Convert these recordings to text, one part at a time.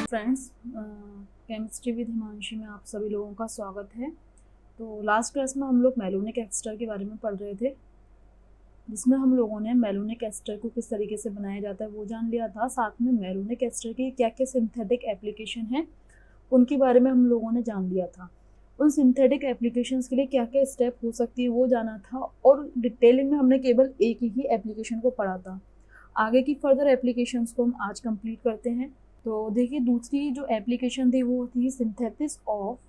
Friends, chemistry with Himanshi में आप सभी लोगों का स्वागत है। तो लास्ट क्लास में हम लोग मेलोनिक एस्टर के बारे में पढ़ रहे थे, जिसमें हम लोगों ने मेलोनिक एस्टर को किस तरीके से बनाया जाता है वो जान लिया था। साथ में मेलोनिक एस्टर की क्या क्या सिंथेटिक एप्लीकेशन है उनके बारे में हम लोगों ने जान लिया था। उन सिंथेटिक एप्लीकेशंस के लिए क्या क्या स्टेप हो सकती है वो जाना था, और डिटेलिंग में हमने केवल एक ही एप्लीकेशन को पढ़ा था। आगे की फर्दर एप्लीकेशंस को हम आज कंप्लीट करते हैं। तो देखिए, दूसरी जो एप्लीकेशन थी वो थी synthesis of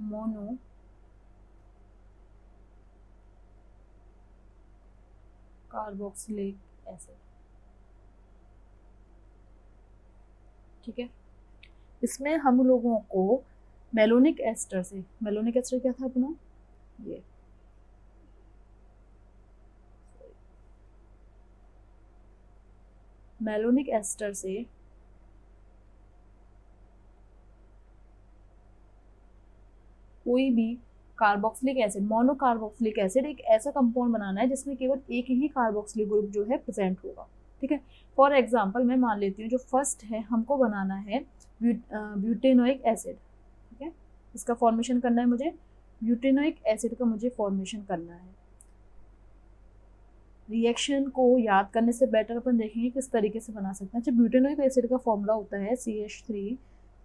mono carboxylic acid. ठीक है, इसमें हम लोगों को मेलोनिक एस्टर क्या था अपना, ये मेलोनिक एस्टर से कोई भी कार्बोक्सिलिक एसिड, मोनोकार्बोक्सिलिक एसिड, एक ऐसा कंपाउंड बनाना है जिसमें केवल एक ही कार्बोक्सिलिक ग्रुप जो है प्रेजेंट होगा। ठीक है, फॉर एग्जांपल मैं मान लेती हूँ जो फर्स्ट है हमको बनाना है ब्यूटेनोइक एसिड। ठीक है, इसका फॉर्मेशन करना है मुझे, ब्यूटेनोइक एसिड का मुझे फॉर्मेशन करना है। रिएक्शन को याद करने से बेटर अपन देखेंगे किस तरीके से बना सकते हैं। अच्छा, ब्यूटेनोइक एसिड का फॉर्मूला होता है CH3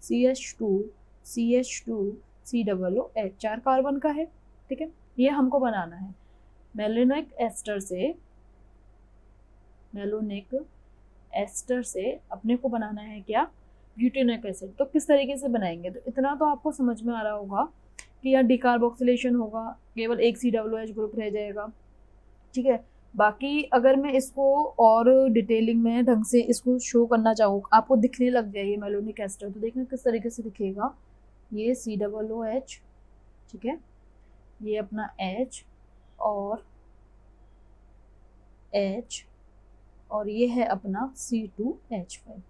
CH2 CH2 COOH, 4 carbon का है। ठीक है, ये हमको बनाना है। मेलोनिक एस्टर से अपने को बनाना है क्या, ब्यूटेनोइक एसिड। तो किस तरीके से बनाएंगे, तो इतना तो आपको समझ में आ रहा होगा कि यहाँ डिकार्बोक्सिलेशन होगा, केवल एक COOH ग्रुप रह जाएगा। ठीक है, बाकी अगर मैं इसको और डिटेलिंग में ढंग से इसको शो करना चाहूँ, आपको दिखने लग जाए ये मेलोनिक एस्टर, तो देखना किस तरीके से दिखेगा। ये COOH, ठीक है, ये अपना H और H, और ये है अपना C2H5।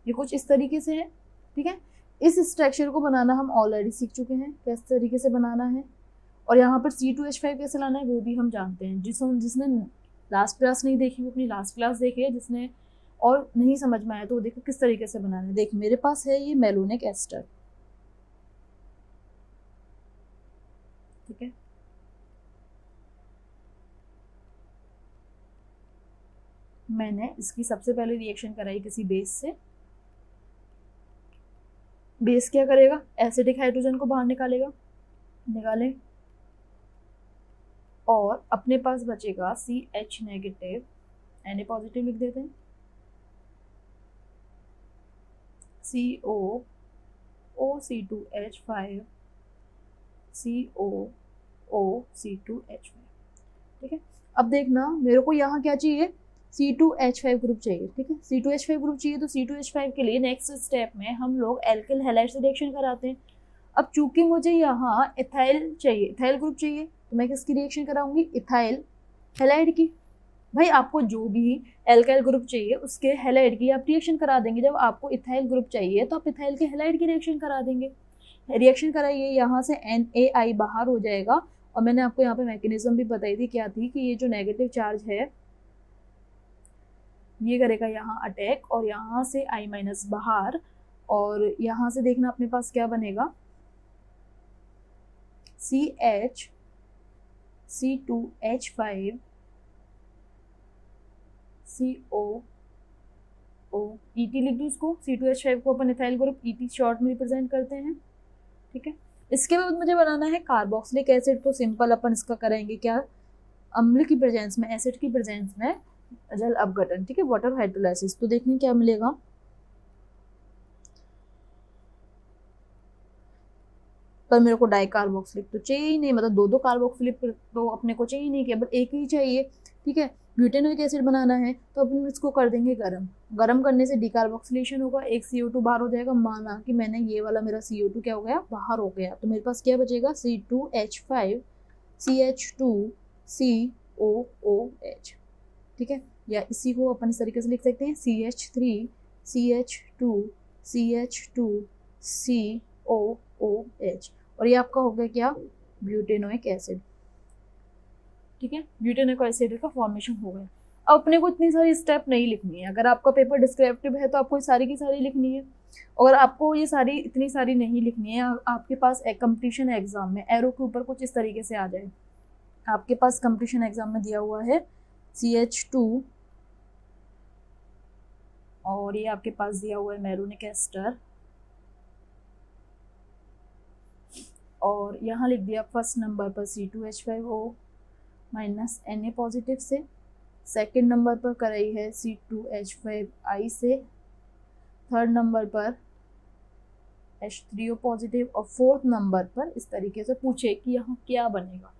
ये कुछ इस तरीके से है। ठीक है, इस स्ट्रक्चर को बनाना हम ऑलरेडी सीख चुके हैं किस तरीके से बनाना है, और यहाँ पर C2H5 कैसे लाना है वो भी हम जानते हैं। जिसने लास्ट क्लास नहीं देखी वो अपनी लास्ट क्लास देखे, जिसने और नहीं समझ में आया तो देखो किस तरीके से बनाना है। देख, मेरे पास है ये मेलोनिक एस्टर। ठीक है, मैंने इसकी सबसे पहले रिएक्शन कराई किसी बेस से। बेस क्या करेगा, एसिडिक हाइड्रोजन को बाहर निकाले, और अपने पास बचेगा CH नेगेटिव, Na पॉजिटिव लिख देते हैं, COOC2H5 COOC2H5। ठीक है, अब देखना मेरे को यहाँ क्या चाहिए, C2H5 ग्रुप चाहिए। ठीक है, C2H5 ग्रुप चाहिए, तो C2H5 के लिए नेक्स्ट स्टेप में हम लोग एल्किल हैलाइड से रिएक्शन कराते हैं। अब चूंकि मुझे यहाँ इथाइल चाहिए, इथाइल ग्रुप चाहिए, तो मैं किसकी रिएक्शन कराऊंगी, इथाइल हैलाइड की। भाई, आपको जो भी एल्काइल ग्रुप चाहिए उसके हैलाइड की आप रिएक्शन करा देंगे। जब आपको इथाइल ग्रुप चाहिए तो आप इथाइल के हैलाइड की रिएक्शन करा देंगे। रिएक्शन कराइए, यहाँ से NaI बाहर हो जाएगा। और मैंने आपको यहाँ पे मैकेनिज्म भी बताई थी, क्या थी कि ये जो नेगेटिव चार्ज है ये करेगा यहाँ अटैक, और यहाँ से I- बाहर, और यहाँ से देखना अपने पास क्या बनेगा, CH C2H5 COOET लिख दूँ इसको। C2H5 को अपन इथाइल ग्रुप ET शॉर्ट में रिप्रेजेंट करते हैं। ठीक है, इसके बाद मुझे बनाना है कार्बोक्सिलिक एसिड। तो सिंपल अपन इसका करेंगे क्या, अम्ल की प्रेजेंस में, एसिड की प्रेजेंस में जल अपघटन। ठीक है, वाटर हाइड्रोलाइसिस। तो देखने क्या मिलेगा, पर मेरे को डाई कार्बोक्सिलिक तो चाहिए ही नहीं, मतलब दो कार्बोक्सिलिक तो अपने को चाहिए नहीं, केवल एक ही चाहिए। ठीक है, ब्यूटेनोइक एसिड बनाना है तो अपन इसको कर देंगे गरम करने से डिकार्बोक्सिलेशन होगा, एक CO2 बाहर हो जाएगा। माना कि मैंने ये वाला मेरा CO2 क्या हो गया, बाहर हो गया, तो मेरे पास क्या बचेगा, C2H5 CH2 COOH। ठीक है, या इसी को अपन इस तरीके से लिख सकते हैं, CH3 CH2 CH2 COOH, और ये आपका हो गया क्या, ब्यूटेनोइक एसिड। ठीक है, ब्यूटेनोइक एसिड का फॉर्मेशन हो गया। अब अपने को इतनी सारी स्टेप नहीं लिखनी है। अगर आपका पेपर डिस्क्रिप्टिव है तो आपको सारी की सारी लिखनी है, और आपको ये सारी इतनी सारी नहीं लिखनी है। आपके पास एक कंपटीशन एग्जाम में एरो के ऊपर कुछ इस तरीके से आ जाए, आपके पास कंपटीशन एग्जाम में दिया हुआ है CH2 और ये आपके पास दिया हुआ है मैरोनिक एस्टर, और यहाँ लिख दिया फर्स्ट नंबर पर C2H5O माइनस Na पॉजिटिव से, सेकंड नंबर पर कराई है C2H5I से, थर्ड नंबर पर H3O पॉजिटिव, और फोर्थ नंबर पर इस तरीके से पूछे कि यहाँ क्या बनेगा।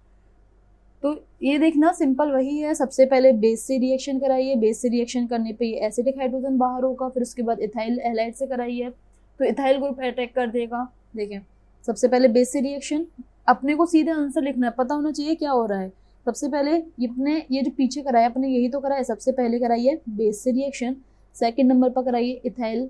तो ये देखना सिंपल वही है, सबसे पहले बेस से रिएक्शन कराइए, बेस से रिएक्शन करने पे ये एसिडिक हाइड्रोजन बाहर होगा, फिर उसके बाद इथाइल हैलाइड से कराइए तो इथाइल ग्रुप अटैक कर देगा। देखें सबसे पहले बेस से रिएक्शन, अपने को सीधे आंसर लिखना है, पता होना चाहिए क्या हो रहा है। सबसे पहले ये जो पीछे कराया अपने यही तो कराया, सबसे पहले कराइए बेस से रिएक्शन, सेकंड नंबर पर कराइए इथाइल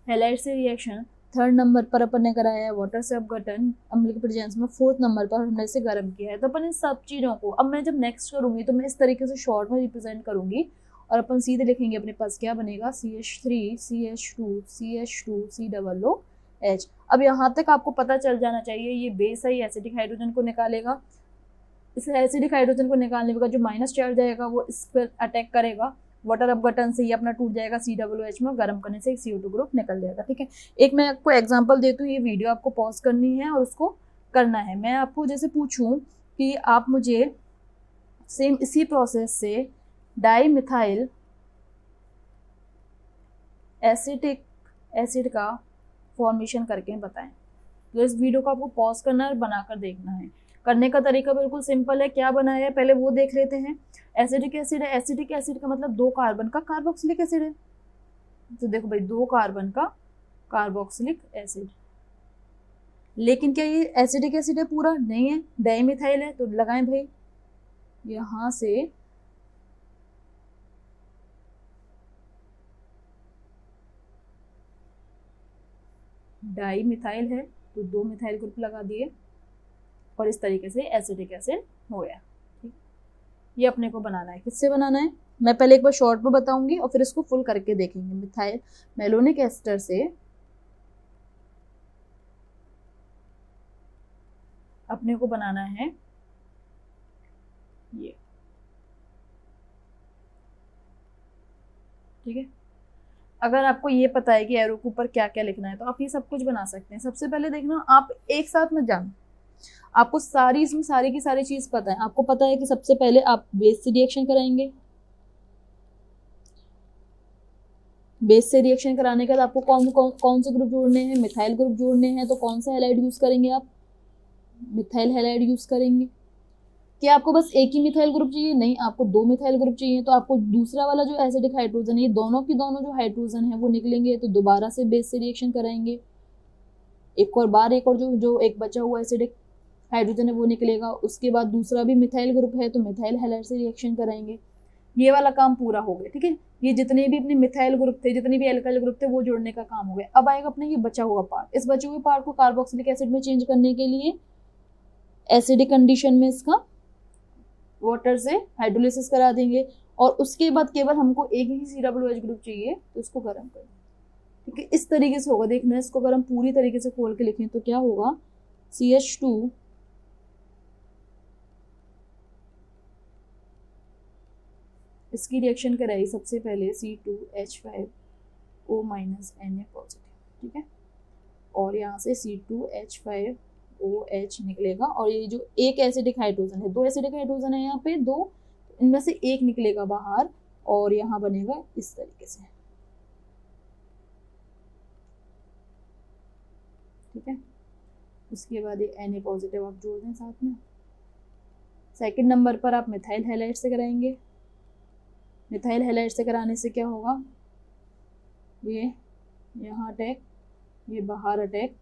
हैलाइड से रिएक्शन, थर्ड नंबर पर अपन ने कराया है वाटर से अपघटन अम्ल के प्रेजेंस में, फोर्थ नंबर पर हमने इसे गर्म किया है। तो अपन इन सब चीज़ों को अब मैं जब नेक्स्ट करूँगी तो मैं इस तरीके से शॉर्ट में रिप्रेजेंट करूँगी और अपन सीधे लिखेंगे अपने पास क्या बनेगा CH3 CH2 CH2 COOH। अब यहाँ तक आपको पता चल जाना चाहिए ये बेस है, ये एसिडिक हाइड्रोजन को निकालेगा, इस एसिडिक हाइड्रोजन को निकालने का जो माइनस चार्ज आएगा वो इस पर अटैक करेगा, वाटर अपघटन से ये अपना टूट जाएगा COOH में, गर्म करने से एक CO2 ग्रुप निकल जाएगा। ठीक है, एक मैं आपको एग्जांपल देती हूँ, ये वीडियो आपको पॉज करनी है और उसको करना है। मैं आपको जैसे पूछूं कि आप मुझे सेम इसी प्रोसेस से डाई मिथाइल एसिटिक एसिड का फॉर्मेशन करके बताएं, तो इस वीडियो को आपको पॉज करना है और बनाकर देखना है। करने का तरीका बिल्कुल सिंपल है, क्या बनाया है पहले वो देख लेते हैं। एसिडिक एसिड है, एसिडिक एसिड का मतलब 2 कार्बन का कार्बोक्सिलिक एसिड है, तो देखो भाई 2 कार्बन का कार्बोक्सिलिक एसिड, लेकिन क्या ये एसिडिक एसिड है पूरा? नहीं है, डाइमिथाइल है, तो लगाएं भाई यहां से डाइमिथाइल है तो 2 मिथाइल ग्रुप लगा दिए और इस तरीके से एसिडिक एसिड हो गया। ठीक, ये अपने को बनाना है। किससे बनाना है मैं पहले एक बार शॉर्ट में बताऊंगी और फिर इसको फुल करके देखेंगे। मिथाइल मैलोनिक एस्टर से अपने को बनाना है ये। ठीक है, अगर आपको ये पता है कि एरो के ऊपर क्या क्या लिखना है तो आप ये सब कुछ बना सकते हैं। सबसे पहले देखना, आप एक साथ मत जाना, आपको सारी इसमें सारी की सारी चीज पता है। आपको पता है कि सबसे पहले आप बेस से रिएक्शन कराएंगे, बेस से रिएक्शन कराने के बाद आपको कौन से ग्रुप जोड़ने हैं, मिथाइल ग्रुप जोड़ने हैं, तो कौन सा हैलाइड यूज करेंगे आप? मिथाइल हैलाइड यूज करेंगे। क्या आपको बस एक ही मिथाइल ग्रुप चाहिए? नहीं, आपको 2 मिथाइल ग्रुप चाहिए, तो आपको दूसरा वाला जो एसिडिक हाइड्रोजन है, ये दोनों की दोनों जो हाइड्रोजन है वो निकलेंगे, तो दोबारा से बेस से रिएक्शन कराएंगे एक और जो एक बचा हुआ एसिडिक हाइड्रोजन है वो निकलेगा। उसके बाद दूसरा भी मिथाइल ग्रुप है तो मिथाइल हैलाइड से रिएक्शन कराएंगे। ये वाला काम पूरा हो गया। ठीक है, ये जितने भी अपने मिथाइल ग्रुप थे, जितने भी एल्काइल ग्रुप थे, वो जोड़ने का काम हो गया। अब आएगा अपना ये बचा हुआ पार्ट। इस बचे हुए पार्ट को कार्बोक्सिलिक एसिड में चेंज करने के लिए एसिडिक कंडीशन में इसका वाटर से हाइड्रोलिसिस करा देंगे और उसके बाद केवल हमको एक ही COOH ग्रुप चाहिए तो इसको गर्म कर दें। ठीक है, इस तरीके से होगा। देखना इसको अगर हम पूरी तरीके से खोल के लिखें तो क्या होगा, CH2 इसकी रिएक्शन कराई सबसे पहले C2H5O माइनस Na पॉजिटिव। ठीक है, और यहाँ से C2H5OH निकलेगा और ये जो एक एसिडिक हाइड्रोजन है, 2 एसिडिक हाइड्रोजन है यहाँ पे 2, इनमें से एक निकलेगा बाहर और यहाँ बनेगा इस तरीके से। ठीक है, उसके बाद ये Na पॉजिटिव आप जोड़ दें साथ में। सेकंड नंबर पर आप मिथाइल हैलाइड से कराएंगे। मिथाइल हैलाइड से कराने से क्या होगा, ये यहाँ अटैक, ये बाहर अटैक,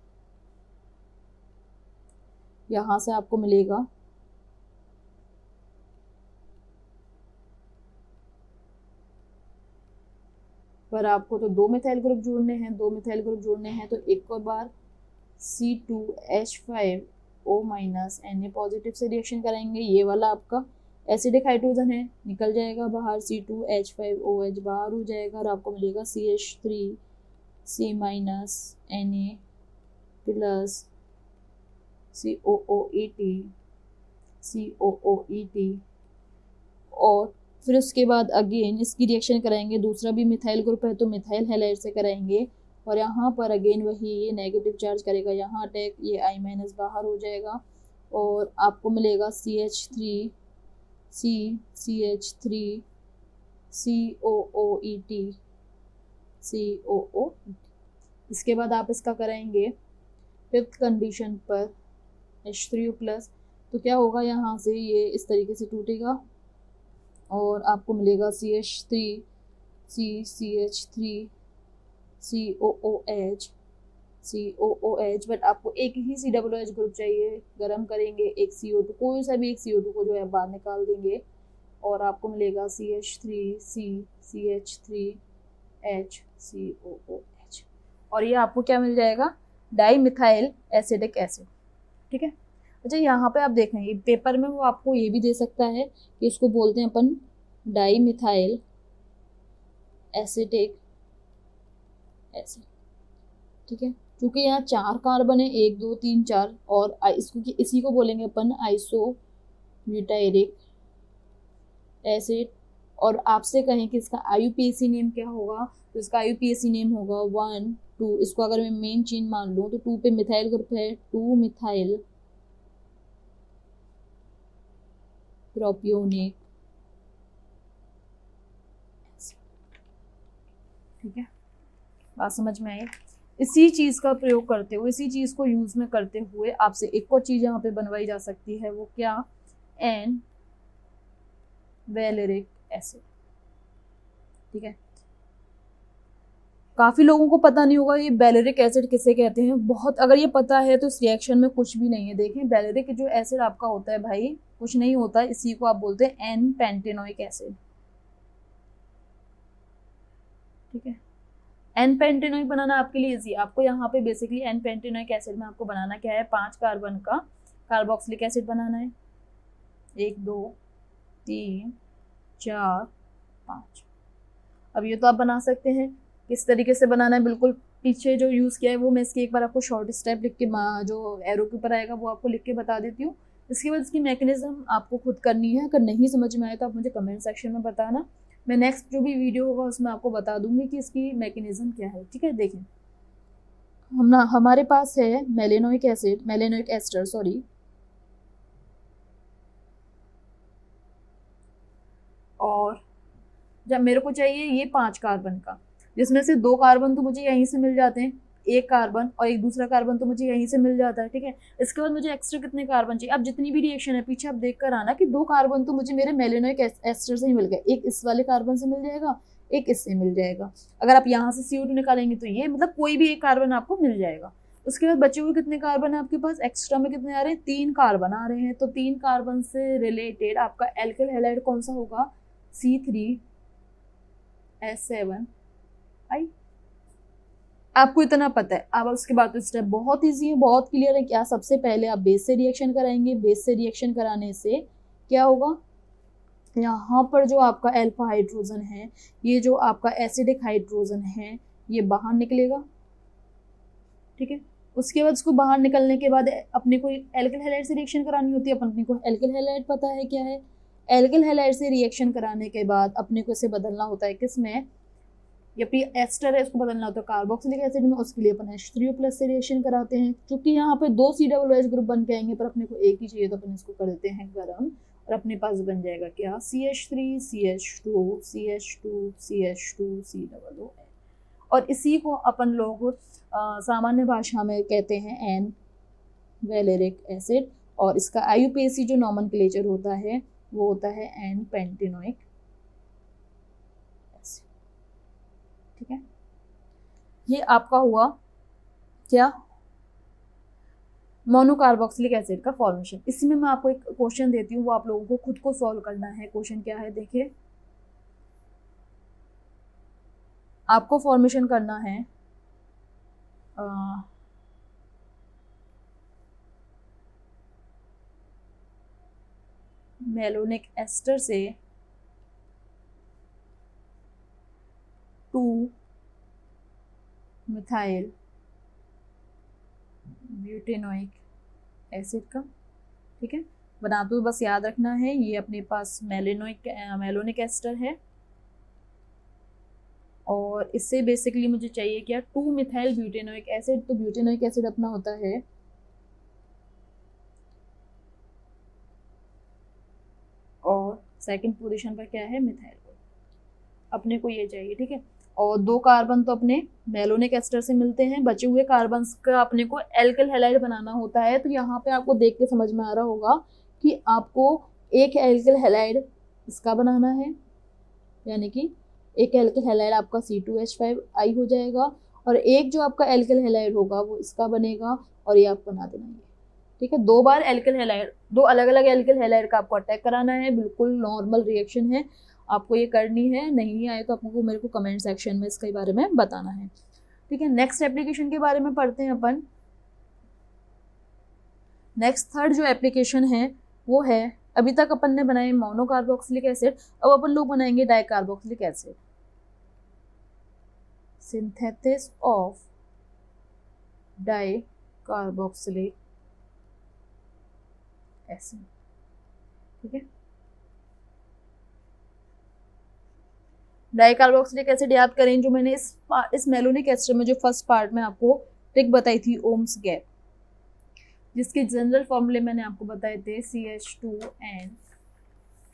यहाँ से आपको मिलेगा पर आपको तो 2 मिथाइल ग्रुप जोड़ने हैं, 2 मिथाइल ग्रुप जोड़ने हैं तो एक और बार C2H5O माइनस Na पॉजिटिव से रिएक्शन कराएंगे। ये वाला आपका एसिडिक हाइड्रोजन है, निकल जाएगा बाहर, C2H5OH बाहर हो जाएगा और आपको मिलेगा CH3C minus Na plus COOET और फिर उसके बाद अगेन इसकी रिएक्शन कराएंगे, दूसरा भी मिथाइल ग्रुप है तो मिथाइल हैलाइड से कराएंगे और यहाँ पर अगेन वही ये नेगेटिव चार्ज करेगा, यहाँ अटैक, ये I माइनस बाहर हो जाएगा और आपको मिलेगा CH3COOET। इसके बाद आप इसका कराएंगे फिफ्थ कंडीशन पर H3O प्लस, तो क्या होगा, यहाँ से ये इस तरीके से टूटेगा और आपको मिलेगा CH3CCH3COOH, बट आपको एक ही COOH ग्रुप चाहिए। गर्म करेंगे एक CO2, कोई सा भी एक CO2 को जो है बाहर निकाल देंगे और आपको मिलेगा CH3CCH3HCOOH और ये आपको क्या मिल जाएगा, डाई मिथाइल एसिडिक एसिड। ठीक है। अच्छा, यहाँ पे आप देख रहे हैं पेपर में वो आपको ये भी दे सकता है कि इसको बोलते हैं अपन डाई मिथाइल एसिटिक एसिड। ठीक है, क्योंकि यहाँ 4 कार्बन है, 1 2 3 4 और इसको इसी को बोलेंगे अपन आइसोब्यूटाइरिक एसिड। और आपसे कहें कि इसका IUPAC नेम क्या होगा, तो इसका IUPAC नेम होगा 1 2, इसको अगर मैं मेन चेन मान लूँ तो 2 पे मिथाइल ग्रुप है, 2 मिथाइल प्रोपियोनिक। ठीक है, बात समझ में आई। इसी चीज़ का प्रयोग करते हुए, इसी चीज़ को यूज़ में करते हुए आपसे एक और चीज़ यहाँ पे बनवाई जा सकती है, वो क्या, एन वैलेरिक एसिड। ठीक है, काफ़ी लोगों को पता नहीं होगा ये वैलेरिक एसिड किसे कहते हैं। बहुत, अगर ये पता है तो इस रिएक्शन में कुछ भी नहीं है। देखें, वैलेरिक जो एसिड आपका होता है भाई, कुछ नहीं होता, इसी को आप बोलते हैं एन पेंटेनोइक एसिड। ठीक है, एन पेंटेनोइक बनाना आपके लिए इजी। आपको यहाँ पे बेसिकली एन पेंटेनोइक एसिड में आपको बनाना क्या है, 5 कार्बन का कार्बोक्सिलिक एसिड बनाना है। 1 2 3 4 5। अब ये तो आप बना सकते हैं, किस तरीके से बनाना है बिल्कुल पीछे जो यूज़ किया है वो मैं इसकी एक बार आपको शॉर्ट स्टेप लिख के, जो एरो के ऊपर आएगा वो आपको लिख के बता देती हूँ। इसके बाद इसकी मैकेनिज्म आपको खुद करनी है। अगर नहीं समझ में आए तो आप मुझे कमेंट सेक्शन में बताना, मैं नेक्स्ट जो भी वीडियो होगा उसमें आपको बता दूंगी कि इसकी मैकेनिज्म क्या है। ठीक है, देखें, हमारे पास है मेलेनोइक एस्टर सॉरी, और जब मेरे को चाहिए ये 5 कार्बन का, जिसमें से 2 कार्बन तो मुझे यहीं से मिल जाते हैं, एक कार्बन और एक दूसरा कार्बन तो मुझे यहीं से मिल जाता है। ठीक है, इसके बाद मुझे एक्स्ट्रा कितने कार्बन चाहिए, अब जितनी भी रिएक्शन है पीछे आप देख कर आना कि 2 कार्बन तो मुझे मेरे मेलेनोइक एस्टर से ही मिल गए, एक इस वाले कार्बन से मिल जाएगा, एक इससे मिल जाएगा। अगर आप यहाँ से CO2 निकालेंगे तो ये मतलब कोई भी एक कार्बन आपको मिल जाएगा। उसके बाद बचे हुए कितने कार्बन है आपके पास, एक्स्ट्रा में कितने आ रहे हैं, 3 कार्बन आ रहे हैं। तो 3 कार्बन से रिलेटेड आपका एल्किल हैलाइड कौन सा होगा, C3H7I। आपको इतना पता है। अब उसके बाद तो स्टेप बहुत इजी है, बहुत क्लियर है। क्या, सबसे पहले आप बेस से रिएक्शन कराएंगे, बेस से रिएक्शन कराने से क्या होगा, यहाँ पर जो आपका अल्फा हाइड्रोजन है, ये जो आपका एसिडिक हाइड्रोजन है, ये बाहर निकलेगा। ठीक है, उसके बाद उसको बाहर निकलने के बाद अपने को एल्किल हैलाइड से रिएक्शन करानी होती है। अपने को एल्किल हैलाइड पता है क्या है, एल्किल हैलाइड से रिएक्शन कराने के बाद अपने को इसे बदलना होता है किसमें, ये अपनी एस्टर है, इसको बदलना होता है कार्बोक्सिलिक एसिड में। उसके लिए अपन H3O प्लस से रिएक्शन कराते हैं, क्योंकि यहाँ पे 2 COOH ग्रुप बन के आएंगे पर अपने को एक ही चाहिए, तो अपन इसको कर देते हैं गर्म और अपने पास बन जाएगा क्या, CH3 CH2 CH2 CH2 COOH। और इसी को अपन लोग सामान्य भाषा में कहते हैं एन वैलेरिक एसिड, और इसका IUPAC जो नॉमेनक्लेचर होता है वो होता है एन पेंटेनोइक एसिड। ठीक है, ये आपका हुआ क्या, मोनोकार्बोक्सिलिक एसिड का फॉर्मेशन। इसी में मैं आपको एक क्वेश्चन देती हूँ, वो आप लोगों को खुद को सॉल्व करना है। क्वेश्चन क्या है, देखिए, आपको फॉर्मेशन करना है मेलोनिक एस्टर से 2 मिथाइल ब्यूटेनोइक एसिड का, ठीक है। बनाते हुए बस याद रखना है ये अपने पास मेलोनिक एस्टर है, और इससे बेसिकली मुझे चाहिए क्या, 2 मिथाइल ब्यूटेनोइक एसिड। तो ब्यूटेनोइक एसिड अपना होता है और सेकंड पोजीशन पर क्या है, मिथाइल ग्रुप, अपने को ये चाहिए, ठीक है। और 2 कार्बन तो अपने मेलोनिक एस्टर से मिलते हैं, बचे हुए कार्बन का अपने को एल्किल हैलाइड बनाना होता है। तो यहाँ पे आपको देख के समझ में आ रहा होगा कि आपको एक एल्किल हैलाइड इसका बनाना है, यानी कि एक एल्किल हैलाइड आपका C2H5 हो जाएगा, और एक जो आपका एल्किल हैलाइड होगा वो इसका बनेगा, और ये आप बना देना, ठीक है। 2 बार एल्किल हैलाइड, 2 अलग अलग एल्किल हैलाइड का आपको अटैक कराना है, बिल्कुल नॉर्मल रिएक्शन है, आपको ये करनी है। नहीं आए तो आपको मेरे को कमेंट सेक्शन में इसके बारे में बताना है, ठीक है। नेक्स्ट एप्लीकेशन के बारे में पढ़ते हैं अपन। नेक्स्ट थर्ड जो एप्लीकेशन है वो है, अभी तक अपन ने बनाए मोनोकार्बोक्सिलिक एसिड, अब अपन लोग बनाएंगे dicarboxylic acid. Synthesis of dicarboxylic acid, ठीक है। डाइकार्बोक्सिलिक एसिड याद करें, जो मैंने इस मेलोनिक एस्टर में जो फर्स्ट पार्ट में आपको ट्रिक बताई थी, ओम्स गैप, जिसके जनरल फॉर्मूले मैंने आपको बताए थे CH2N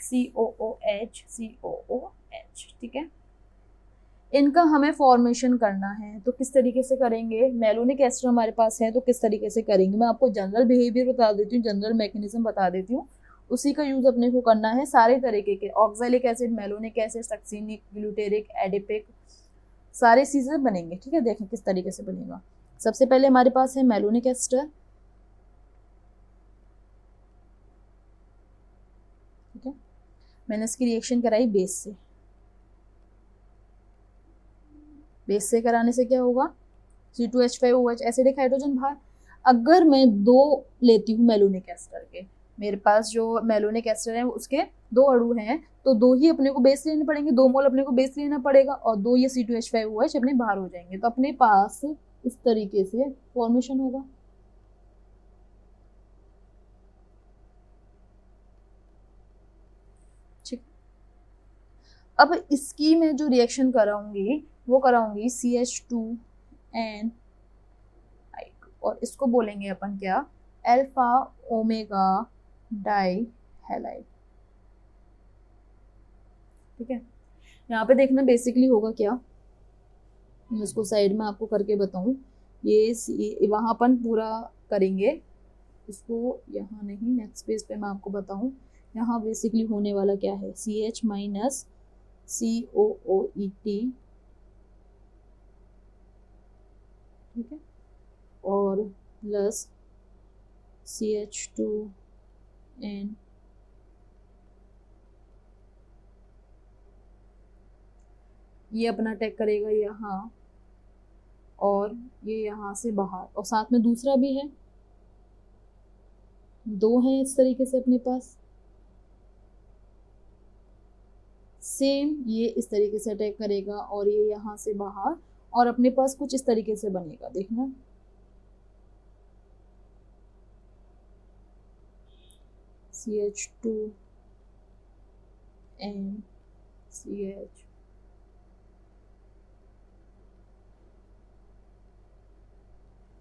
COOH COOH, ठीक है। इनका हमें फॉर्मेशन करना है, तो किस तरीके से करेंगे, मेलोनिक एस्टर हमारे पास है तो किस तरीके से करेंगे, मैं आपको जनरल बिहेवियर बता देती हूँ, जनरल मैकेनिज्म बता देती हूँ, उसी का यूज अपने को करना है। सारे तरीके के oxalic acid, malonic acid, succinic, glutaric, adipic, सारे चीजें बनेंगे, ठीक है। देखें किस तरीके से बनेगा। सबसे पहले हमारे पास है मेलोनिक एस्टर, ठीक है। मैंने इसकी रिएक्शन कराई बेस से, बेस से कराने से क्या होगा, C2H5OH एसिडिक हाइड्रोजन बाहर। अगर मैं 2 लेती हूँ मेलोनिक एस्टर के, मेरे पास जो मेलोनिक एस्टर है उसके 2 अणु हैं, तो 2 ही अपने को बेस लेने पड़ेंगे, 2 मोल अपने को बेस लेना पड़ेगा, और 2 ये C2H5OH अपने बाहर हो जाएंगे, तो अपने पास इस तरीके से फॉर्मेशन होगा, ठीक। अब इसकी मैं जो रिएक्शन कराऊंगी वो कराऊंगी CH2N, और इसको बोलेंगे अपन क्या, अल्फा ओमेगा डाई हैलाइड, ठीक है। यहाँ पे देखना बेसिकली होगा क्या, मैं इसको साइड में आपको करके बताऊं, ये वहां अपन पूरा करेंगे इसको, यहाँ नहीं, नेक्स्ट पेज पे मैं आपको बताऊं। यहाँ बेसिकली होने वाला क्या है, CH माइनस COOET, ठीक है, और प्लस CH2N, ये अपना अटैक करेगा यहाँ, और ये यहाँ से बाहर, और साथ में दूसरा भी है, 2 हैं इस तरीके से अपने पास, सेम ये इस तरीके से अटैक करेगा, और ये यहाँ से बाहर, और अपने पास कुछ इस तरीके से बनेगा, देखना CH2N CH,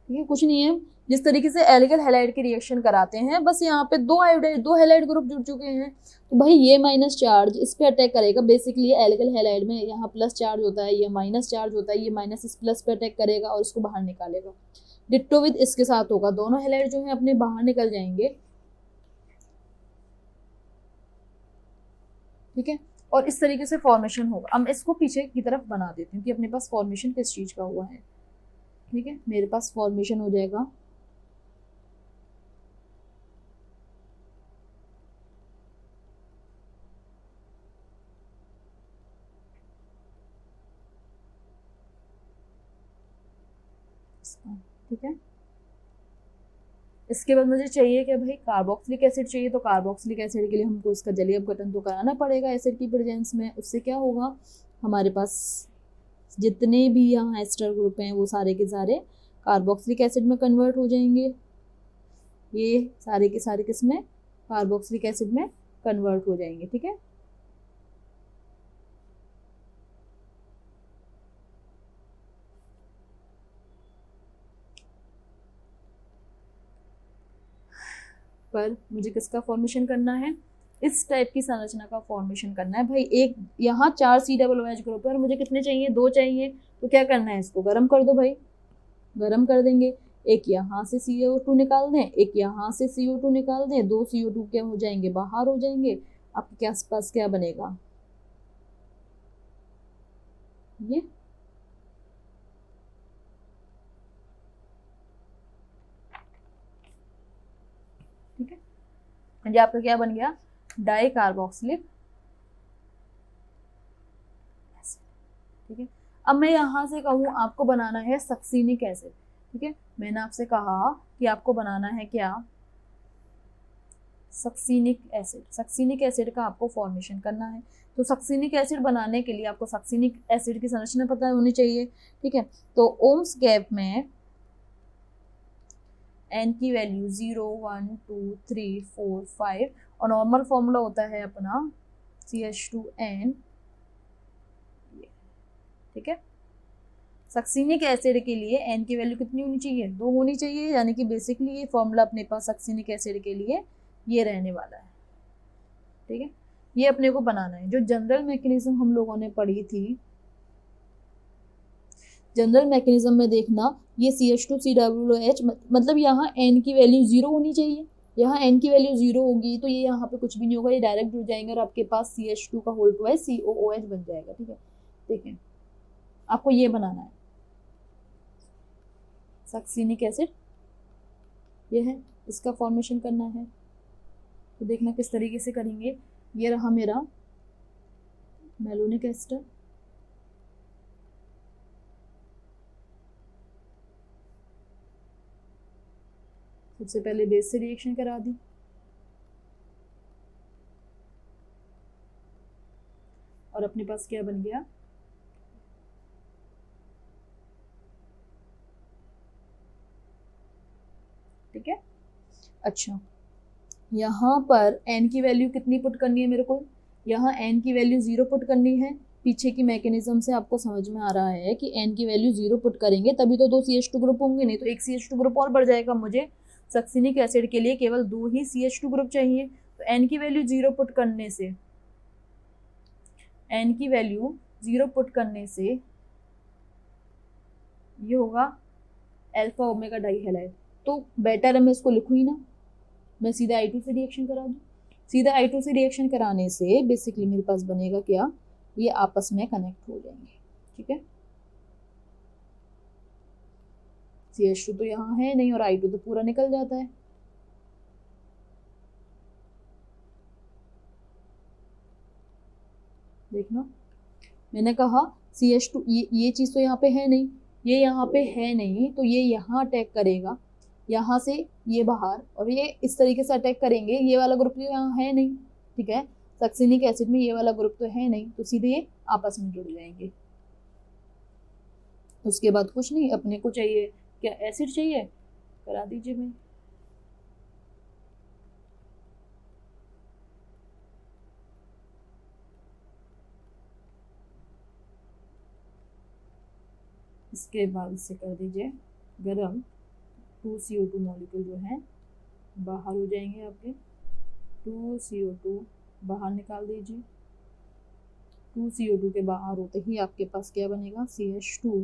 ये कुछ नहीं है, जिस तरीके से एल्किल हैलाइड की रिएक्शन कराते हैं, बस यहाँ पे 2 हैलाइड ग्रुप जुड़ चुके हैं, तो भाई ये माइनस चार्ज इस पे अटैक करेगा। बेसिकली एल्किल हैलाइड में यहाँ प्लस चार्ज होता है, ये माइनस चार्ज होता है, ये माइनस इस प्लस पे अटैक करेगा और इसको बाहर निकालेगा। डिट्टो विद इसके साथ होगा, दोनों हैलाइड जो है अपने बाहर निकल जाएंगे, ठीक है। और इस तरीके से फॉर्मेशन होगा। अब इसको पीछे की तरफ बना देती हूँ कि अपने पास फॉर्मेशन किस चीज का हुआ है, ठीक है। मेरे पास फॉर्मेशन हो जाएगा इसका, ठीक है। इसके बाद मुझे चाहिए क्या भाई, कार्बोक्सिलिक एसिड चाहिए। तो कार्बोक्सिलिक एसिड के लिए हमको इसका जलीय अपघटन तो कराना पड़ेगा एसिड की प्रेजेंस में। उससे क्या होगा, हमारे पास जितने भी यहाँ एस्टर ग्रुप हैं वो सारे के सारे कार्बोक्सिलिक एसिड में कन्वर्ट हो जाएंगे। ये सारे के सारे किसमें, कार्बोक्सिलिक एसिड में कन्वर्ट हो जाएंगे। ठीक है, पर मुझे किसका फॉर्मेशन करना है, इस टाइप की संरचना का फॉर्मेशन करना है भाई। एक यहाँ 4 COOH ग्रुप है और मुझे कितने चाहिए, 2 चाहिए। तो क्या करना है, इसको गर्म कर दो भाई, गर्म कर देंगे। एक यहाँ से CO2 निकाल दें, एक यहाँ से CO2 निकाल दें, 2 CO2 क्या हो जाएंगे, बाहर हो जाएंगे। आपके आसपास क्या बनेगा, ये ठीक है। ये आपका क्या बन गया, डाई कार्बोक्सिलिक एसिड। ठीक है, अब मैं यहाँ से कहूँ आपको बनाना है सक्सीनिक एसिड। ठीक है, मैंने आपसे कहा कि आपको बनाना है क्या, सक्सीनिक एसिड। सक्सीनिक एसिड का आपको फॉर्मेशन करना है। तो सक्सीनिक एसिड बनाने के लिए आपको सक्सीनिक एसिड की संरचना पता होनी चाहिए। ठीक है, तो ओम्स गैप में N की वैल्यू 0, 1, 2, 3, 4, 5 और नॉर्मल फॉर्मूला होता है अपना CH2N। ठीक है, सक्सीनिक एसिड के लिए N की वैल्यू कितनी होनी चाहिए, 2 होनी चाहिए। यानी कि बेसिकली ये फॉर्मूला अपने पास सक्सीनिक एसिड के लिए ये रहने वाला है। ठीक है, ये अपने को बनाना है। जो जनरल मैकेनिज्म हम लोगों ने पढ़ी थी, जनरल मैकेनिज्म में देखना, ये CH2COOH मतलब यहाँ N की वैल्यू 0 होनी चाहिए। यहाँ N की वैल्यू 0 होगी तो ये यहाँ पे कुछ भी नहीं होगा, ये डायरेक्ट जुड़ जाएंगे और आपके पास CH2 का होल टू है COOH बन जाएगा। ठीक है, देखें आपको ये बनाना है सक्सीनिक एसिड, ये है, इसका फॉर्मेशन करना है। तो देखना किस तरीके से करेंगे। ये रहा मेरा मेलोनिक एस्टर, सबसे पहले बेस से रिएक्शन करा दी और अपने पास क्या बन गया, ठीक है। अच्छा, यहाँ पर N की वैल्यू कितनी पुट करनी है मेरे को, यहाँ N की वैल्यू 0 पुट करनी है। पीछे की मैकेनिज्म से आपको समझ में आ रहा है कि N की वैल्यू 0 पुट करेंगे तभी तो 2 CH2 ग्रुप होंगे, नहीं तो एक CH2 ग्रुप और बढ़ जाएगा। मुझे सक्सीनिक एसिड के लिए केवल 2 ही CH2 ग्रुप चाहिए। तो N की वैल्यू 0 पुट करने से, N की वैल्यू 0 पुट करने से ये होगा अल्फा ओमेगा डाइहैलाइड। तो बेटर है मैं इसको लिखूँ ही ना, मैं सीधा I2 से रिएक्शन करा दूँ। सीधा I2 से रिएक्शन कराने से बेसिकली मेरे पास बनेगा क्या, ये आपस में कनेक्ट हो जाएंगे। ठीक है, CH2 तो यहाँ है नहीं और I2 तो पूरा निकल जाता है। देखना, मैंने कहा CH2 ये चीज़ तो यहाँ पे है नहीं, ये यहाँ पे है नहीं, तो ये यहाँ अटैक करेगा, यहाँ से ये बाहर, और ये इस तरीके से अटैक करेंगे। ये वाला ग्रुप तो यहाँ है नहीं, ठीक है, सक्सीनिक एसिड में ये वाला ग्रुप तो है नहीं, तो सीधे ये आपस में जुड़ जाएंगे। उसके बाद कुछ नहीं, अपने को चाहिए क्या, एसिड चाहिए, करा दीजिए भाई। इसके बाद इसे कर दीजिए गरम, 2 CO2 मॉलिक्यूल जो है बाहर हो जाएंगे आपके, 2 CO2 बाहर निकाल दीजिए। 2 CO2 के बाहर होते ही आपके पास क्या बनेगा, CH2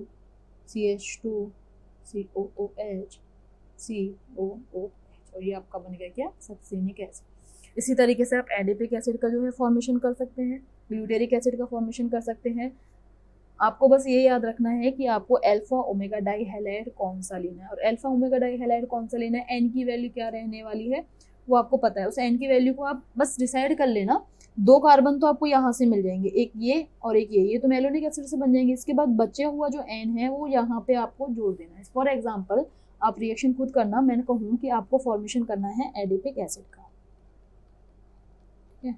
COOH COOH, और ये आपका बन गया क्या, सक्सीनिक एसिड। इसी तरीके से आप एडिपिक एसिड का जो है फॉर्मेशन कर सकते हैं, ग्लूटेरिक एसिड का फॉर्मेशन कर सकते हैं। आपको बस ये याद रखना है कि आपको अल्फा ओमेगा डाइहैलाइड कौन सा लेना है, और अल्फा ओमेगा डाइहैलाइड कौन सा लेना है, N की वैल्यू क्या रहने वाली है वो आपको पता है। उस N की वैल्यू को आप बस डिसाइड कर लेना। 2 कार्बन तो आपको यहाँ से मिल जाएंगे, एक ये और एक ये तो मेलोनिक एसिड से बन जाएंगे। इसके बाद बचे हुआ जो N है वो यहाँ पे आपको जोड़ देना है। फॉर एग्जाम्पल आप रिएक्शन खुद करना, मैंने कहूँ कि आपको फॉर्मेशन करना है एडिपिक एसिड का, ठीक है,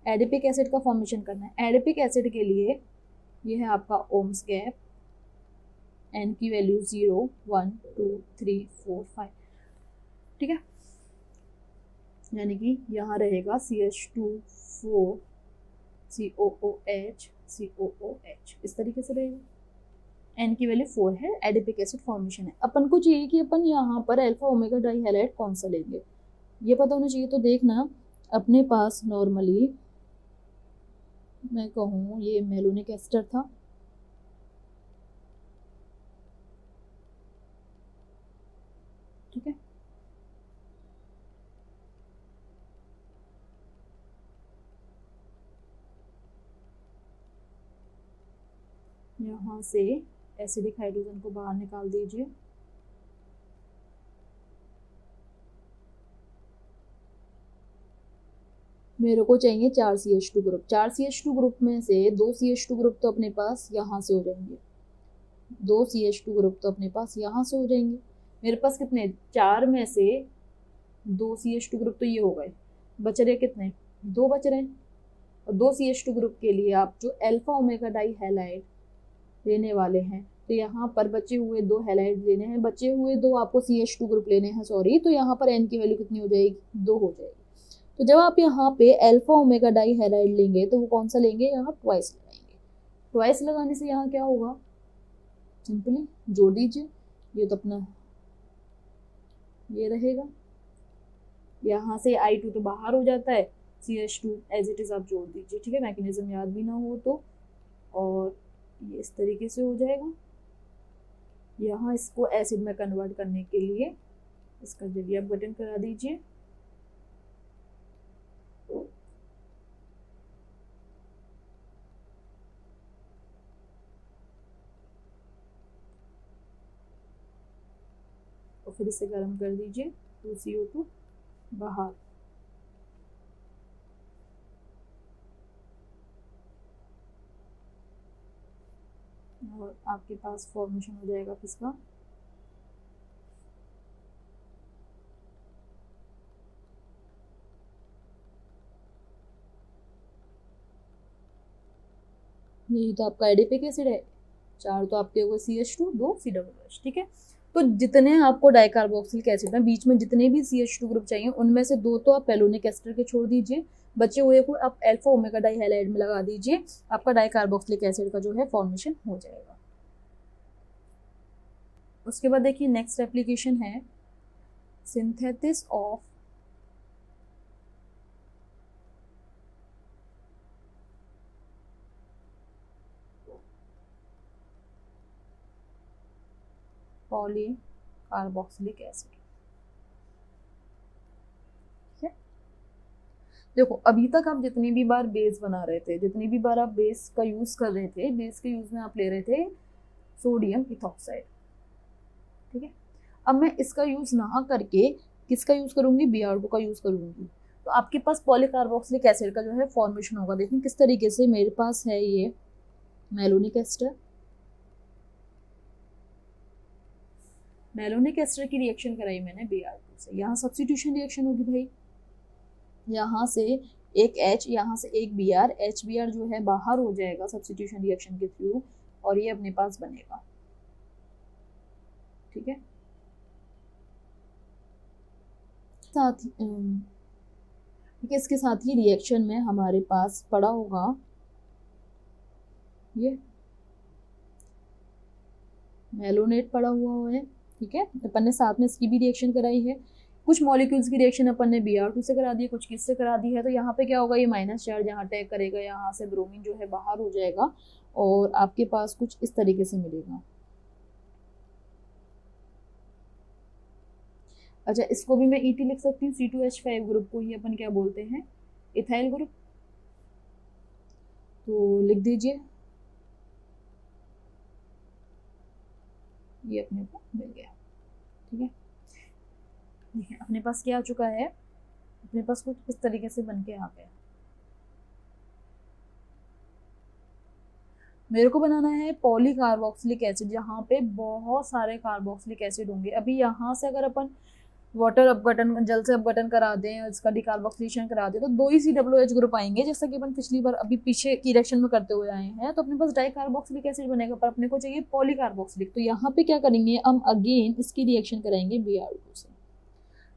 एडिपिक एसिड का फॉर्मेशन करना है। एडिपिक एसिड के लिए ये है आपका ओम्स गैप, एन की वैल्यू 0 1 2 3 4 5, ठीक है, यानी कि यहाँ रहेगा CH2 4 COOH COOH, इस तरीके से रहेगा। एन की वैल्यू 4 है, एडिपिक एसिड फॉर्मेशन है। अपन को चाहिए कि अपन यहाँ पर अल्फा ओमेगा डाई हैलाइड कौन सा लेंगे, ये पता होना चाहिए। तो देखना अपने पास नॉर्मली मैं कहूँ ये मेलोनिक एस्टर था, ठीक है, यहाँ से एसिडिक हाइड्रोजन को बाहर निकाल दीजिए। मेरे को चाहिए 4 CH2 ग्रुप। 4 CH2 ग्रुप में से 2 CH2 ग्रुप तो अपने पास यहाँ से हो जाएंगे, 2 CH2 ग्रुप तो अपने पास यहाँ से हो जाएंगे। मेरे पास कितने, 4 में से 2 CH2 ग्रुप तो ये हो गए, बच रहे कितने, 2 बच रहे हैं। और 2 CH2 ग्रुप के लिए आप जो अल्फा ओमेगा डाई हैलाइड लेने वाले हैं, तो यहाँ पर बचे हुए 2 हैलाइड लेने हैं, बचे हुए 2 आपको CH2 ग्रुप लेने हैं, सॉरी, तो यहाँ पर N की वैल्यू कितनी हो जाएगी, 2 हो जाएगी। तो जब आप यहाँ पे अल्फा ओमेगा डाई हैलाइड लेंगे तो वो कौन सा लेंगे, यहाँ ट्वाइस लगाएंगे। ट्वाइस लगाने से यहाँ क्या होगा, सिंपली जोड़ दीजिए, ये तो अपना ये रहेगा, यहाँ से I2 तो बाहर हो जाता है, CH2 एज इट इज आप जोड़ दीजिए, ठीक है, मैकेनिज्म याद भी ना हो तो। और ये इस तरीके से हो जाएगा। यहाँ इसको एसिड में कन्वर्ट करने के लिए इसका जरिए आप बटन करा दीजिए। और फिर इसे गर्म कर दीजिए, 2CO2 बाहर। और आपके पास फॉर्मेशन हो जाएगा किसका, यही तो आपका एडिपिक एसिड है। 4 तो आपके होगा CH2, 2 COOH, ठीक है। तो जितने आपको डाइकार्बोक्सिलिक एसिड में बीच में जितने भी CH2 ग्रुप चाहिए उनमें से 2 तो आप मेलोनिक एस्टर के छोड़ दीजिए, बचे हुए को आप अल्फा ओमेगा डाई हैलाइड में लगा दीजिए, आपका डाइकार्बोक्सिलिक एसिड का जो है फॉर्मेशन हो जाएगा। उसके बाद देखिए नेक्स्ट एप्लीकेशन है सिंथेसिस ऑफ पॉलीकार्बोक्सिलिक एसिड। देखो अभी तक आप जितनी भी बार बेस बना रहे थे, जितनी भी बार आप बेस का यूज कर रहे थे, बेस के यूज में आप ले रहे थे सोडियम इथॉक्साइड, ठीक है। अब मैं इसका यूज ना करके किसका यूज करूंगी, Br2 का यूज करूंगी, तो आपके पास पॉलीकार्बोक्सिलिक एसिड का जो है फॉर्मेशन होगा। देखिए किस तरीके से, मेरे पास है ये मेलोनिक एस्टर, मेलोनिक एस्टर की रिएक्शन कराई मैंने Br2 से, यहाँ सब्स्टिट्यूशन रिएक्शन होगी भाई, यहाँ से एक H, यहाँ से एक Br, HBr जो है बाहर हो जाएगा सब्स्टिट्यूशन रिएक्शन के थ्रू, और ये अपने पास बनेगा, ठीक है। साथ ठीक है, इसके साथ ही रिएक्शन में हमारे पास पड़ा होगा ये मेलोनेट पड़ा हुआ है, ठीक है। अपन ने साथ में इसकी भी रिएक्शन कराई है। कुछ मॉलिक्यूल्स की रिएक्शन अपन ने Br2 से करा दी है, कुछ किससे करा दी है, तो यहाँ पे क्या होगा, ये माइनस चार्ज यहाँ अटैक करेगा, यहाँ से ब्रोमीन जो है बाहर हो जाएगा और आपके पास कुछ इस तरीके से मिलेगा। अच्छा, इसको भी मैं ET लिख सकती हूँ, C2H5 ग्रुप को ही अपन क्या बोलते हैं, इथाइल ग्रुप, तो लिख दीजिए, ये अपने को मिल गया, ठीक है। देखिए अपने पास क्या आ चुका है, अपने पास कुछ इस तरीके से बन के आ गया। मेरे को बनाना है पॉली कार्बोक्सिलिक एसिड, जहाँ पे बहुत सारे कार्बोक्सिलिक एसिड होंगे। अभी यहाँ से अगर अपन वाटर अपघटन, जल से अपघटन करा दें, इसका डिकार्बोक्सिलेशन करा दें, तो 2 ही COOH ग्रुप आएंगे, जैसा कि अपन पिछली बार अभी पीछे की रिएक्शन में करते हुए आए हैं। तो अपने पास डाइकार्बोक्सिलिक एसिड बनेगा, पर अपने को चाहिए पॉलीकार्बोक्सिलिक। तो यहाँ पे क्या करेंगे हम, अगेन इसकी रिएक्शन कराएंगे Br2 से,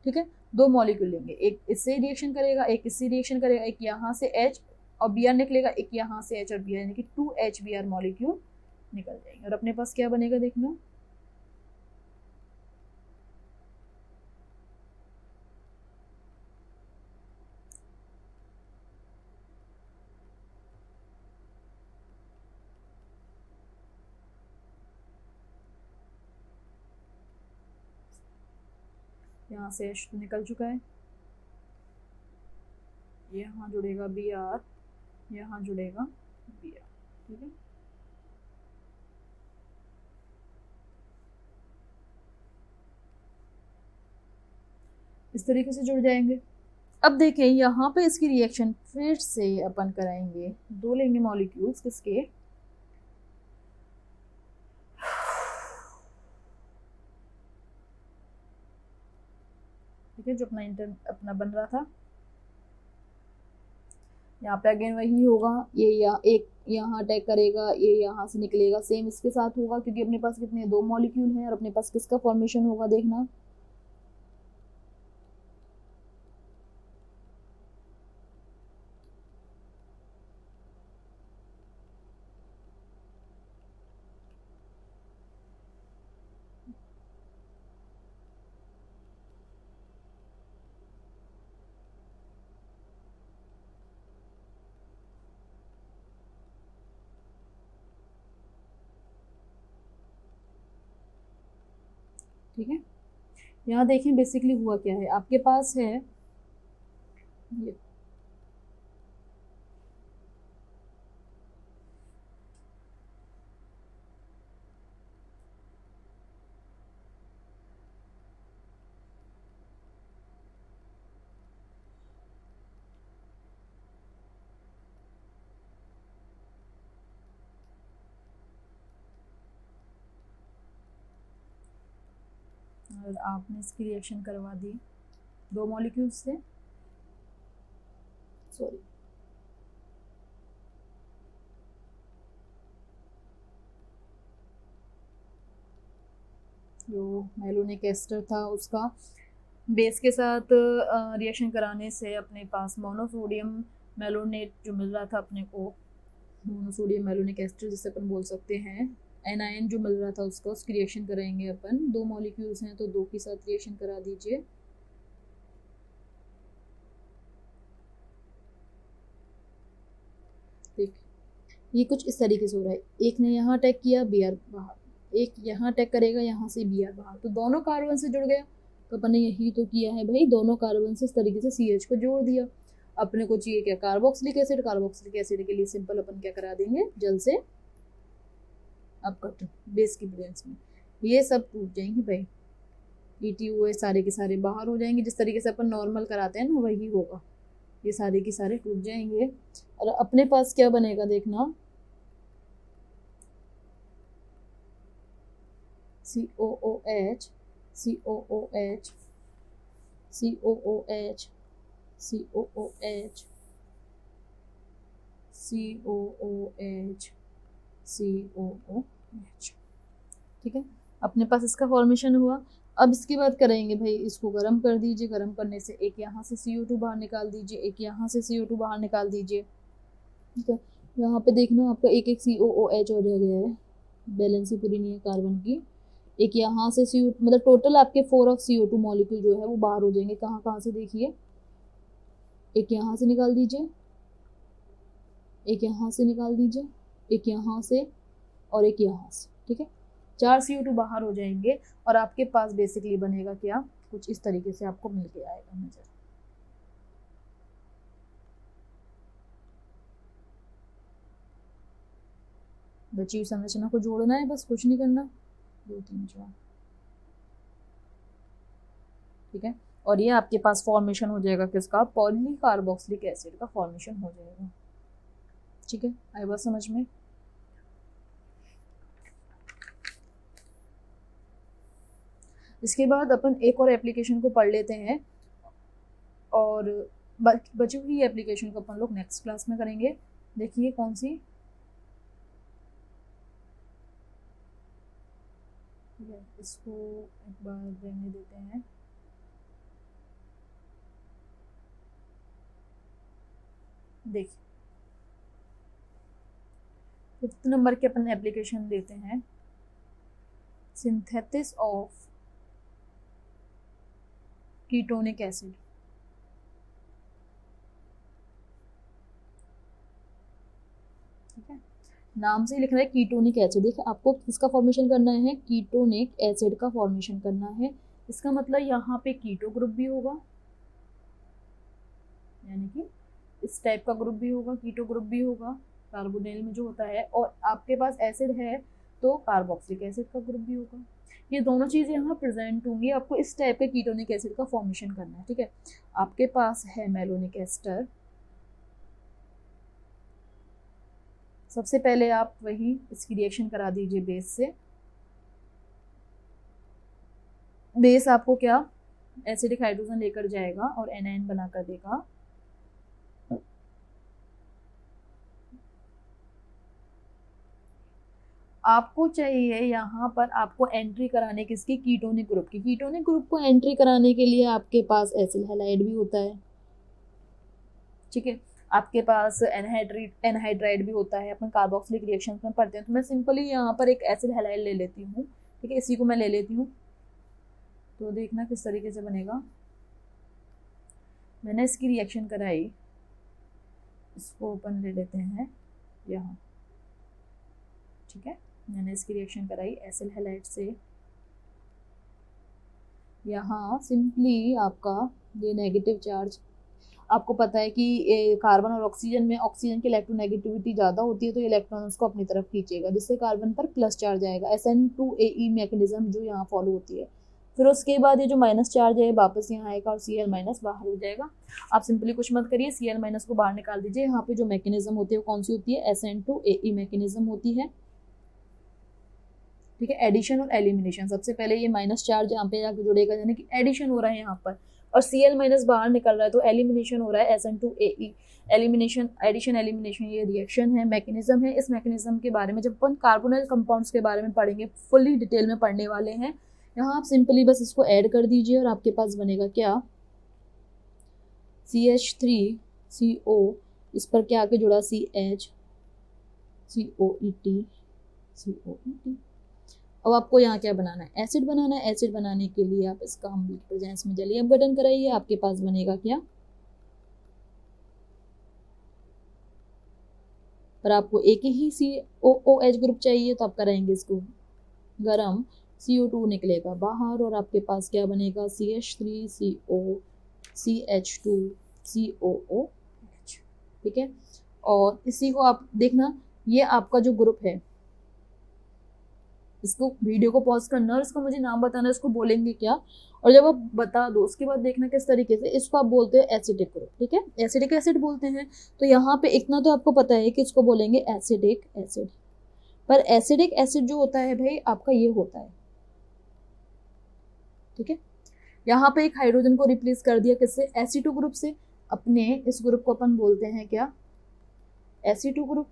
ठीक है। 2 मॉलिक्यूल लेंगे, एक इससे रिएक्शन करेगा, एक इससे रिएक्शन करेगा, एक यहाँ से H और Br निकलेगा, एक यहाँ से H और Br, यानी कि 2 HBr मॉलिक्यूल निकल जाएंगे। और अपने पास क्या बनेगा देखना, यहाँ से H तो निकल चुका है, यहाँ जुड़ेगा Br, यहाँ जुड़ेगा Br, ठीक है। इस तरीके से जुड़ जाएंगे। अब देखें यहाँ पे इसकी रिएक्शन फिर से अपन कराएंगे, 2 लेंगे मॉलिक्यूल्स किसके, ठीक है, जो अपना बन रहा था। यहाँ पे अगेन वही होगा, ये एक यहाँ अटैक करेगा, ये यहाँ से निकलेगा, सेम इसके साथ होगा, क्योंकि अपने पास कितने 2 मॉलिक्यूल हैं। और अपने पास किसका फॉर्मेशन होगा देखना, ठीक है। यहाँ देखें बेसिकली हुआ क्या है, आपके पास है ये और आपने इसकी रिएक्शन करवा दी 2 मॉलिक्यूल्स से, सॉरी जो मेलोनिक एस्टर था उसका बेस के साथ रिएक्शन कराने से अपने पास मोनोसोडियम मेलोनेट जो मिल रहा था अपने को, मोनोसोडियम मेलोनिक एस्टर जिसे अपन बोल सकते हैं, एनायन जो मिल रहा था उसका, उसकी रिएक्शन कराएंगे अपन। 2 मॉलिक्यूल्स हैं तो 2 के साथ रिएक्शन करा दीजिए। ठीक, ये कुछ इस तरीके से हो रहा है, एक ने यहाँ अटैक किया, Br बाहर, एक यहाँ अटैक करेगा, यहाँ से Br बाहर, तो दोनों कार्बन से जुड़ गया। तो अपन ने यही तो किया है भाई, दोनों कार्बन से इस तरीके से CH को जोड़ दिया। अपने को चाहिए क्या, कार्बोक्सिलिक एसिड। कार्बोक्सिलिक एसिड के लिए सिंपल अपन क्या करा देंगे, जल से अपघटन बेस की प्रेजेंस में, ये सब टूट जाएंगे भाई, ETOH सारे के सारे बाहर हो जाएंगे। जिस तरीके से अपन नॉर्मल कराते हैं ना वही होगा, ये सारे के सारे टूट जाएंगे। और अपने पास क्या बनेगा देखना, COOH COOH COOH COOH COOH COOH, ठीक है। अपने पास इसका फॉर्मेशन हुआ। अब इसके बाद करेंगे भाई, इसको गर्म कर दीजिए, गर्म करने से एक यहाँ से CO2 बाहर निकाल दीजिए, एक यहाँ से CO2 बाहर निकाल दीजिए, ठीक है। यहाँ पे देखना आपका एक एक COOH हो गया है, बैलेंस ही पूरी नहीं है कार्बन की। एक यहाँ से CO, मतलब टोटल आपके 4 ऑफ CO2 मॉलिक्यूल जो है वो बाहर हो जाएंगे। कहाँ कहाँ से देखिए, एक यहाँ से निकाल दीजिए, एक यहाँ से निकाल दीजिए, एक यहाँ से और एक यहाँ से, ठीक है। 4 CO2 बाहर हो जाएंगे और आपके पास बेसिकली बनेगा क्या, कुछ इस तरीके से आपको मिल के आएगा नजर। बची हुई संरचना को जोड़ना है, बस कुछ नहीं करना, 2 3 4, ठीक है। और ये आपके पास फॉर्मेशन हो जाएगा किसका, पॉलीकार्बोक्सिलिक एसिड का फॉर्मेशन हो जाएगा, ठीक है। आई बात समझ में। इसके बाद अपन एक और एप्लीकेशन को पढ़ लेते हैं और बची हुई एप्लीकेशन को अपन लोग नेक्स्ट क्लास में करेंगे। देखिए कौन सी, इसको एक बार रहने देते हैं। देखिए 5th नंबर के अपन एप्लीकेशन देते हैं, सिंथेसिस ऑफ कीटोनिक एसिड। ठीक है, नाम से लिख रहा है कीटोनिक एसिड। देखिए आपको किसका फॉर्मेशन करना है, कीटोनिक एसिड का फॉर्मेशन करना है। इसका मतलब यहाँ पे कीटो ग्रुप भी होगा, यानी कि इस टाइप का ग्रुप भी होगा, कीटो ग्रुप भी होगा कार्बोनिल में जो होता है, और आपके पास एसिड है तो कार्बोक्सिलिक एसिड का ग्रुप भी होगा। ये दोनों चीज़ें यहाँ प्रेजेंट होंगी। आपको इस टाइप के कीटोनिक एसिड का फॉर्मेशन करना है। ठीक है, आपके पास है मेलोनिक एस्टर। सबसे पहले आप वही इसकी रिएक्शन करा दीजिए बेस से। बेस आपको क्या एसिडिक हाइड्रोजन लेकर जाएगा और एनायन बनाकर देगा। आपको चाहिए यहाँ पर आपको एंट्री कराने किसकी, कीटोनिक ग्रुप की। कीटोनिक ग्रुप को एंट्री कराने के लिए आपके पास एसिल हैलाइड भी होता है। ठीक है, आपके पास एनहाइड्राइड भी होता है। अपन कार्बोक्सिलिक रिएक्शंस में पढ़ते हैं, तो मैं सिंपली यहाँ पर एक एसिल हैलाइड ले लेती हूँ। ठीक है, इसी को मैं ले लेती हूँ, तो देखना किस तरीके से बनेगा। मैंने इसकी रिएक्शन कराई, इसको अपन ले लेते हैं यहाँ। ठीक है, मैंने इसकी रिएक्शन कराई एसिल हैलाइड से। यहाँ सिंपली आपका ये नेगेटिव चार्ज, आपको पता है कि कार्बन और ऑक्सीजन में ऑक्सीजन की इलेक्ट्रोनेगेटिविटी ज़्यादा होती है, तो इलेक्ट्रॉन उसको अपनी तरफ खींचेगा, जिससे कार्बन पर प्लस चार्ज आएगा। SN2AE मैकेनिज्म जो यहाँ फॉलो होती है। फिर उसके बाद ये जो माइनस चार्ज है वापस यहाँ आएगा और Cl- बाहर हो जाएगा। आप सिंपली कुछ मत करिए, Cl- को बाहर निकाल दीजिए। यहाँ पे जो मैकेनिज्म होती है वो कौन सी होती है, SN2AE मैकेनिज्म होती है। ठीक है, एडिशन और एलिमिनेशन। सबसे पहले ये माइनस चार्ज यहाँ पे जाकर जुड़ेगा, यानी कि एडिशन हो रहा है यहाँ पर, और Cl- बाहर निकल रहा है तो एलिमिनेशन हो रहा है SN2AE। एलिमिनेशन, एडिशन, एलिमिनेशन ये रिएक्शन है, मैकेनिज्म है। इस मैकेनिज्म के बारे में जब अपन कार्बोनिल कंपाउंड्स के बारे में पढ़ेंगे, फुल्ली डिटेल में पढ़ने वाले हैं। यहाँ आप सिंपली बस इसको ऐड कर दीजिए और आपके पास बनेगा क्या, CH3CO, इस पर क्या आके जुड़ा CH, COET। अब आपको यहाँ क्या बनाना है, एसिड बनाना है। एसिड बनाने के लिए आप इसका हम प्रेजेंस में जलीय अपघटन कराइए, आपके पास बनेगा क्या, पर आपको एक ही COOH ग्रुप चाहिए तो आप कराएंगे इसको गरम, CO2 निकलेगा बाहर और आपके पास क्या बनेगा, CH3CO CH2COOH। ठीक है, और इसी को आप देखना, ये आपका जो ग्रुप है, इसको वीडियो को पॉज करना और इसको मुझे नाम बताना, इसको बोलेंगे क्या, और जब आप बता दो उसके बाद देखना किस तरीके से। इसको आप बोलते हैं एसिडिक ग्रुप। ठीक है, एसिडिक एसिड बोलते हैं। तो यहाँ पे इतना तो आपको पता है कि इसको बोलेंगे एसिडिक एसिड। पर एसिडिक एसिड जो होता है भाई आपका ये होता है। ठीक है, यहाँ पे एक हाइड्रोजन को रिप्लेस कर दिया किससे, Ac2 ग्रुप से। अपने इस ग्रुप को अपन बोलते हैं क्या, Ac2 ग्रुप।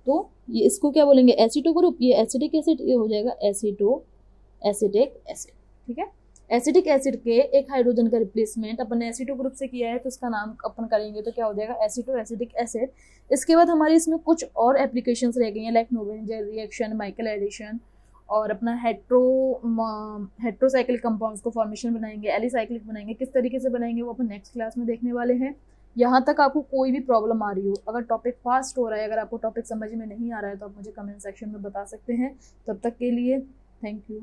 तो ये इसको क्या बोलेंगे, Ac2 ग्रुप। ये एसिडिक एसिड, ये हो जाएगा Ac2 एसिडिक एसिड। ठीक है, एसिडिक एसिड के एक हाइड्रोजन का रिप्लेसमेंट अपन Ac2 ग्रुप से किया है, तो इसका नाम अपन करेंगे तो क्या हो जाएगा, Ac2 एसिडिक एसिड। इसके बाद हमारी इसमें कुछ और एप्लीकेशंस रह गई हैं, लाइक नोवेंजर रिएक्शन, माइकल एडिशन, और अपना हेट्रोसाइक्लिक कंपाउंड्स को फॉर्मेशन बनाएंगे, एलिसाइक्लिक बनाएंगे। किस तरीके से बनाएंगे वो अपन नेक्स्ट क्लास में देखने वाले हैं। यहाँ तक आपको कोई भी प्रॉब्लम आ रही हो, अगर टॉपिक फास्ट हो रहा है, अगर आपको टॉपिक समझ में नहीं आ रहा है, तो आप मुझे कमेंट सेक्शन में बता सकते हैं। तब तक के लिए थैंक यू।